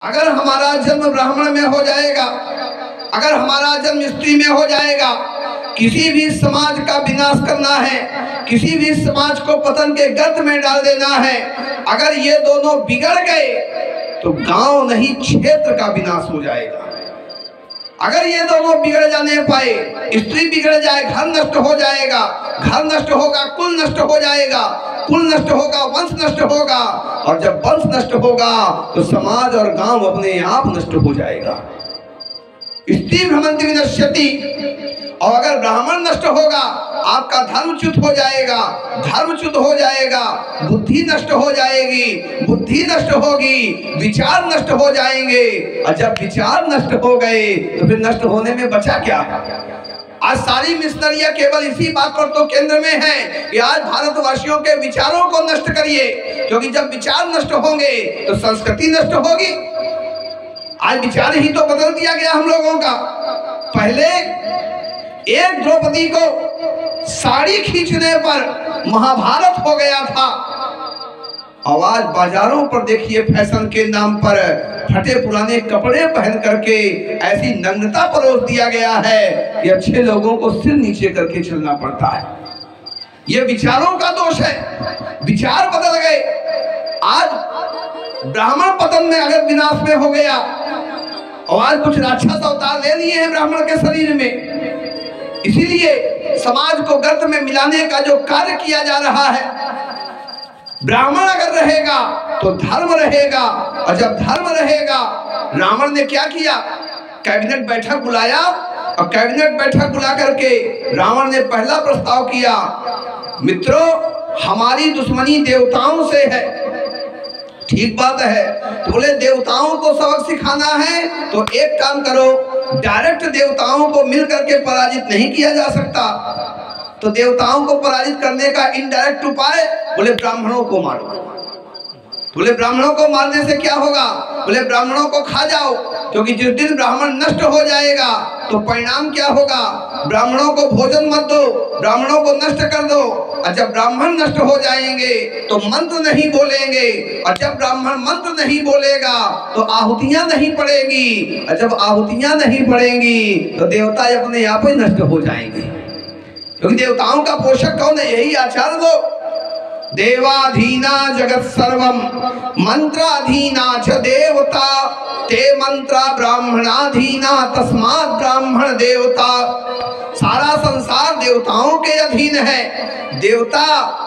अगर हमारा जन्म ब्राह्मण में हो जाएगा, अगर हमारा जन्म स्त्री में हो जाएगा, किसी भी समाज का विनाश करना है, किसी भी समाज को पतन के गर्त में डाल देना है, अगर ये दोनों बिगड़ गए तो गांव नहीं क्षेत्र का विनाश हो जाएगा। अगर ये दोनों बिगड़ जाने पाए, स्त्री बिगड़ जाए घर नष्ट हो जाएगा, घर नष्ट होगा कुल नष्ट हो जाएगा, कुल नष्ट होगा वंश नष्ट होगा, और जब वंश नष्ट होगा तो समाज और गांव अपने आप नष्ट हो जाएगा। स्त्री भ्रमंति विनश्यति, और अगर ब्राह्मण नष्ट होगा आपका धर्मच्युत हो जाएगा, धर्मच्युत हो जाएगा, बुद्धि नष्ट हो जाएगी, बुद्धि नष्ट होगी, विचार नष्ट हो जाएंगे, और जब विचार नष्ट हो गए तो फिर नष्ट होने में बचा क्या? आज सारी मिशनरियां केवल इसी बात पर तो केंद्र में है कि आज भारतवासियों के विचारों को नष्ट करिए, क्योंकि जब विचार नष्ट होंगे तो संस्कृति नष्ट होगी। आज विचार ही तो बदल दिया गया हम लोगों का। पहले एक द्रौपदी को साड़ी खींचने पर महाभारत हो गया था, आवाज बाजारों पर देखिए फैशन के नाम पर फटे पुराने कपड़े पहन करके ऐसी नग्नता परोस दिया गया है कि अच्छे लोगों को सिर नीचे करके चलना पड़ता है। ये विचारों का दोष है, विचार बदल गए। आज ब्राह्मण पतन में अगर विनाश में हो गया, और आज कुछ राक्षस अवतार ले लिए हैं ब्राह्मण के शरीर में, इसीलिए समाज को गर्त में मिलाने का जो कार्य किया जा रहा है। ब्राह्मण अगर रहेगा तो धर्म रहेगा, और जब धर्म रहेगा, रावण ने क्या किया, कैबिनेट बैठक बुलाया, और कैबिनेट बैठक बुला करके रावण ने पहला प्रस्ताव किया, मित्रों हमारी दुश्मनी देवताओं से है। ठीक बात है, तो बोले देवताओं को सबक सिखाना है तो एक काम करो, डायरेक्ट देवताओं को मिल करके पराजित नहीं किया जा सकता, तो देवताओं को पराजित करने का इनडायरेक्ट उपाय, बोले ब्राह्मणों को मारो। बोले ब्राह्मणों को मारने से क्या होगा, बोले ब्राह्मणों को खा जाओ, क्योंकि जिस दिन ब्राह्मण नष्ट हो जाएगा तो परिणाम क्या होगा, ब्राह्मणों को भोजन मत दो, ब्राह्मणों को नष्ट कर दो, और जब ब्राह्मण नष्ट हो जाएंगे तो मंत्र नहीं बोलेंगे, और जब ब्राह्मण मंत्र नहीं बोलेगा तो आहुतियां नहीं पड़ेगी, और जब आहुतियां नहीं पड़ेंगी तो देवता अपने आप ही नष्ट हो जाएंगे, क्योंकि देवताओं का पोषक कौन है, यही आचार्य लोग। देवाधीना जगत सर्वम मंत्राधीना च देवता, ते मंत्रा ब्राह्मणाधीना तस्मात् ब्राह्मण देवता। सारा संसार देवताओं के अधीन है, देवता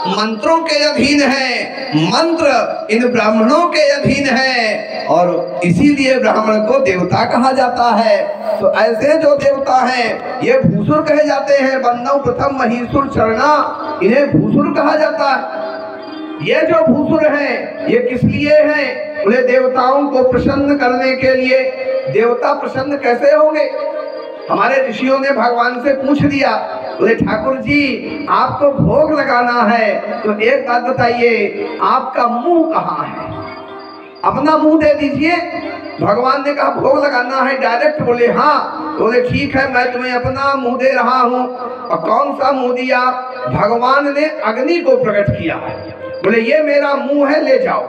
मंत्रों के अधीन है, मंत्र इन ब्राह्मणों के अधीन है, और इसीलिए ब्राह्मण को देवता कहा जाता है। तो ऐसे जो देवता हैं ये भूसुर कहे जाते हैं, बन्नव प्रथम महीसुर चरणा, इन्हें भूसुर कहा जाता है। ये जो भूसुर हैं ये किस लिए हैं, बोले देवताओं को प्रसन्न करने के लिए। देवता प्रसन्न कैसे होंगे, हमारे ऋषियों ने भगवान से पूछ दिया, बोले ठाकुर जी आपको भोग लगाना है तो एक बात बताइए, आपका मुंह कहाँ है, अपना मुंह दे दीजिए। भगवान ने कहा भोग लगाना है डायरेक्ट, बोले हाँ, बोले ठीक है मैं तुम्हें अपना मुंह दे रहा हूँ। और कौन सा मुंह दिया, भगवान ने अग्नि को प्रकट किया, बोले ये मेरा मुंह है ले जाओ।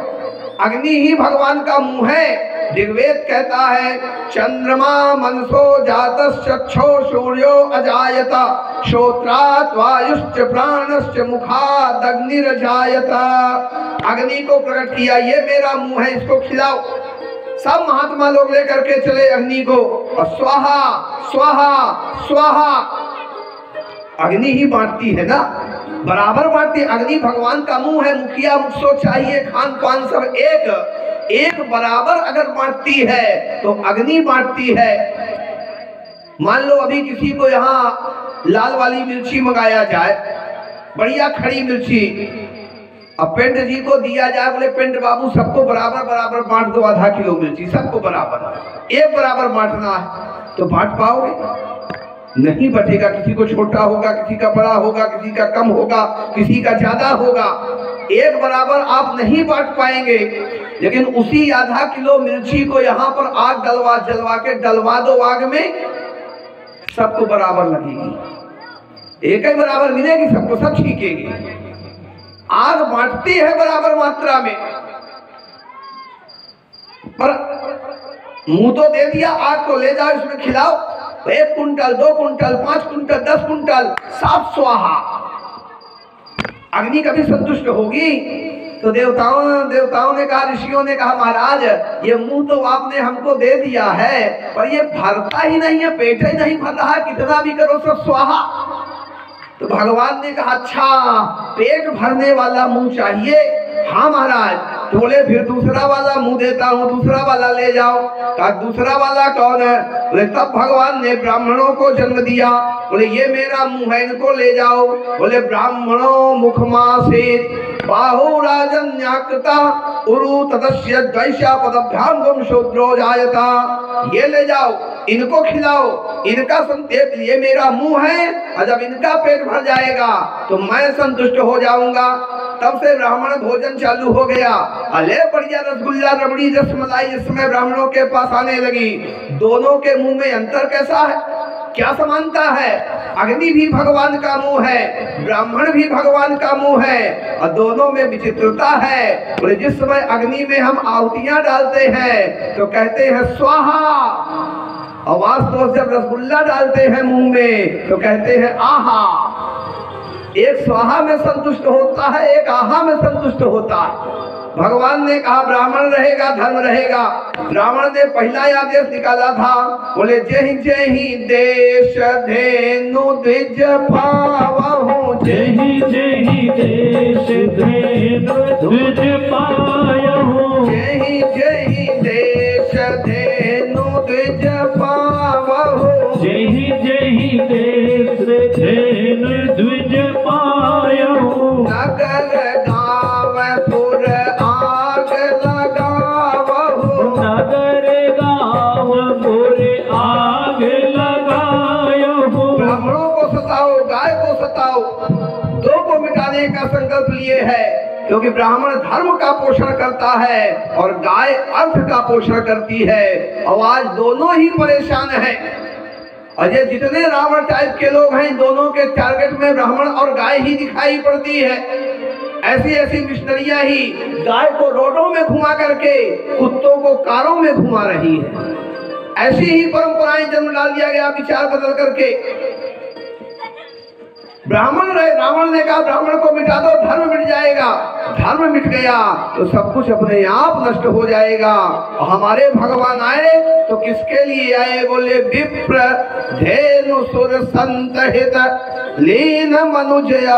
अग्नि ही भगवान का मुंह है। ऋग्वेद कहता है चंद्रमा मनसो जातश्चक्षो सूर्यो अजायता, श्रोत्रात् वायुश्च प्राणश्च मुखात् अग्निरजायता। अग्नि को प्रकट किया, ये मेरा मुंह है, इसको खिलाओ। सब महात्मा लोग लेकर के चले अग्नि को, और स्वाहा स्वाहा स्वाहा, अग्नि ही बांटती है ना, बराबर बांटती। अग्नि भगवान का मुंह है, मुखिया मुखसो चाहिए खान पान सब एक बराबर अगर बांटती है तो अग्नि बांटती है। मान लो अभी किसी को यहाँ लाल वाली मिर्ची मंगाया जाए, बढ़िया खड़ी मिर्ची, अब पेंट जी को दिया जाए, बोले पेंट बाबू सबको बराबर बराबर बांट दो, आधा किलो मिर्ची सबको बराबर, एक बराबर बांटना है, तो बांट पाओगे? नहीं बटेगा, किसी को छोटा होगा, किसी का बड़ा होगा, किसी का कम होगा, किसी का ज्यादा होगा, एक बराबर आप नहीं बांट पाएंगे। लेकिन उसी आधा किलो मिर्ची को यहाँ पर आग जलवा के डलवा दो आग में, सबको बराबर लगेगी, एक ही बराबर मिलेगी सबको, सब छीकेंगे। आग बांटती है बराबर मात्रा में, पर मुंह तो दे दिया, आग को ले जाओ इसमें खिलाओ, 1 कुंटल 2 कुंटल 5 कुंटल 10 कुंटल साफ स्वाहा। अग्नि कभी संतुष्ट होगी? तो देवताओं ने कहा, ऋषियों ने कहा, महाराज ये मुंह तो आपने हमको दे दिया है, पर ये भरता ही नहीं है, पेट ही नहीं भर रहा, कितना भी करो सब स्वाहा। तो भगवान ने कहा, अच्छा पेट भरने वाला मुंह चाहिए? हाँ महाराज। तो बोले फिर दूसरा वाला मुंह देता हूँ, दूसरा वाला ले जाओ। कहा दूसरा वाला कौन है? बोले तब भगवान ने ब्राह्मणों को जन्म दिया। बोले ये मेरा मुंह है, इनको ले जाओ। बोले ब्राह्मणों मुखमासीत बाहु राजन्याकृता उरु तदस्य द्वैष्या पदभ्याम गुम शूद्रो जायता। ये ले जाओ, इनको खिलाओ, इनका संदेश, ये मेरा मुंह है, और जब इनका पेट भर जाएगा तो मैं संतुष्ट हो जाऊंगा। तब से ब्राह्मण भोजन चालू हो गया। अले बढ़िया रसगुल्ला रबड़ी रसमलाई इस समय ब्राह्मणों के पास आने लगी। दोनों के मुंह में अंतर कैसा है, क्या समानता है? अग्नि भी भगवान का मुंह है, ब्राह्मण भी भगवान का मुंह है, और दोनों में विचित्रता है। बोले जिस समय अग्नि में हम आहुतियां डालते हैं तो कहते हैं स्वाहा, और वास्तव जब रसगुल्ला डालते हैं मुंह में तो कहते हैं आहा। एक स्वाहा में संतुष्ट होता है, एक आहा में संतुष्ट होता है। भगवान ने कहा ब्राह्मण रहेगा धर्म रहेगा। ब्राह्मण ने पहला आदेश निकाला था, बोले जय जय देश धेनु द्विज पावहु, जय जय देश धेनु द्विज पावहु, जय जय देश धेनु द्विज पावहु, जय जय देश धेनु द्विज पावहु। नगर गाँव पुर आग लगावहु, नगर गाँव पुर आग लगावहु। ब्राह्मणों को सताओ, गाय को सताओ, दो को मिटाने का संकल्प लिए है, क्योंकि ब्राह्मण धर्म का पोषण करता है और गाय अर्थ का पोषण करती है। और आज दोनों ही परेशान हैं। और ये जितने रावण टाइप के लोग हैं, दोनों के टारगेट में ब्राह्मण और गाय ही दिखाई पड़ती है। ऐसी ऐसी मिशनरियां ही गाय को रोडों में घुमा करके कुत्तों को कारों में घुमा रही है। ऐसी ही परंपराएं जन्म डाल दिया गया विचार बदल करके। ब्राह्मण रहे, रावण ने कहा ब्राह्मण को मिटा दो, धर्म मिट जाएगा। धर्म मिट गया तो सब कुछ अपने आप नष्ट हो जाएगा। और हमारे भगवान आए तो किसके लिए आए? बोले विप्र धेनु सुर संत हित लीन मनुजय